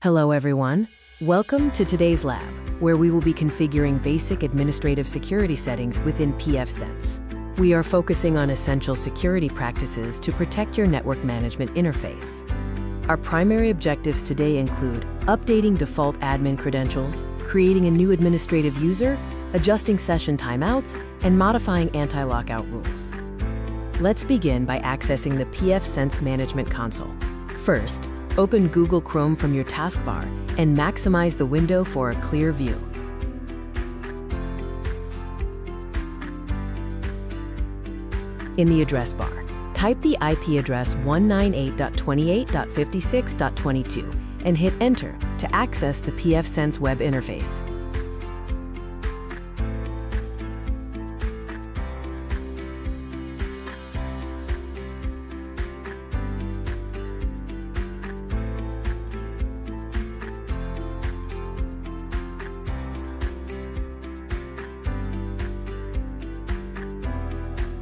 Hello everyone. Welcome to today's lab, where we will be configuring basic administrative security settings within pfSense. We are focusing on essential security practices to protect your network management interface. Our primary objectives today include updating default admin credentials, creating a new administrative user, adjusting session timeouts, and modifying anti-lockout rules. Let's begin by accessing the pfSense Management Console. First, open Google Chrome from your taskbar and maximize the window for a clear view. In the address bar, type the IP address 198.28.56.22 and hit Enter to access the pfSense web interface.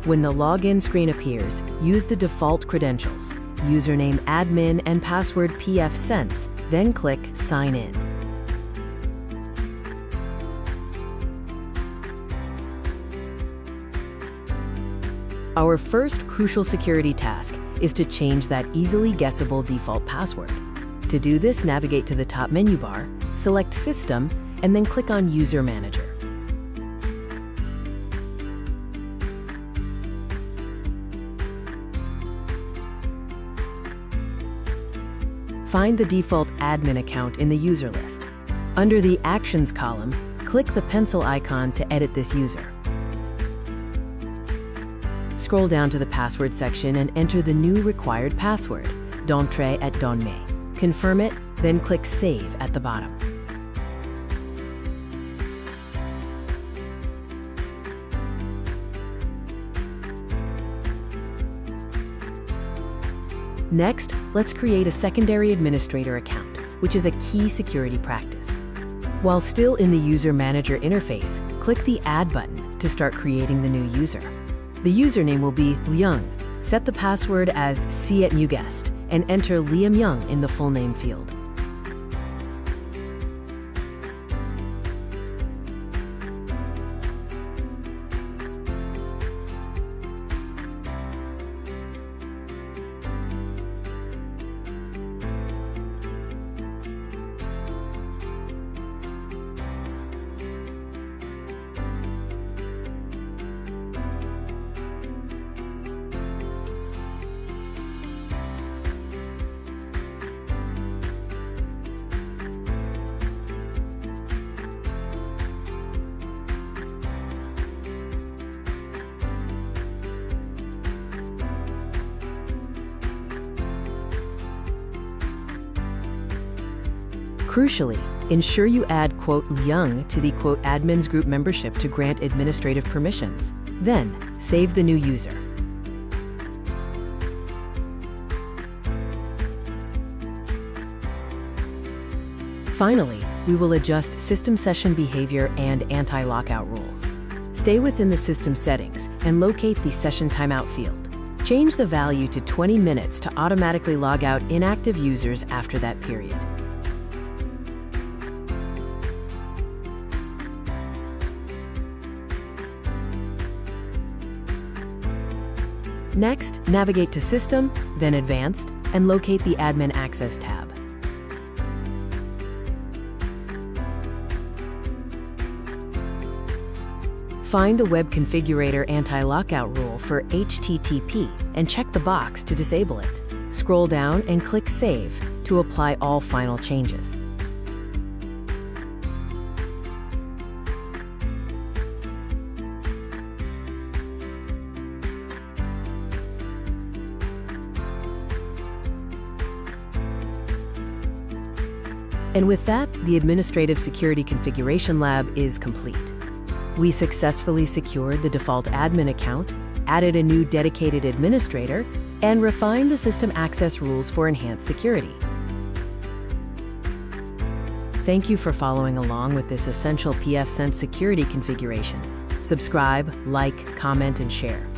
When the login screen appears, use the default credentials, username admin and password pfSense, then click Sign In. Our first crucial security task is to change that easily guessable default password. To do this, navigate to the top menu bar, select System, and then click on User Manager. Find the default admin account in the user list. Under the Actions column, click the pencil icon to edit this user. Scroll down to the password section and enter the new required password, d'entrée et données. Confirm it, then click Save at the bottom. Next, let's create a secondary administrator account, which is a key security practice. While still in the User Manager interface, click the Add button to start creating the new user. The username will be Liang. Set the password as c@newguest and enter Liam Young in the full name field. Crucially, ensure you add "Young" to the "Admins Group membership to grant administrative permissions. Then, save the new user. Finally, we will adjust system session behavior and anti-lockout rules. Stay within the system settings and locate the session timeout field. Change the value to 20 minutes to automatically log out inactive users after that period. Next, navigate to System, then Advanced, and locate the Admin Access tab. Find the Web Configurator Anti-Lockout rule for HTTP and check the box to disable it. Scroll down and click Save to apply all final changes. And with that, the Administrative Security Configuration Lab is complete. We successfully secured the default admin account, added a new dedicated administrator, and refined the system access rules for enhanced security. Thank you for following along with this essential pfSense security configuration. Subscribe, like, comment, and share.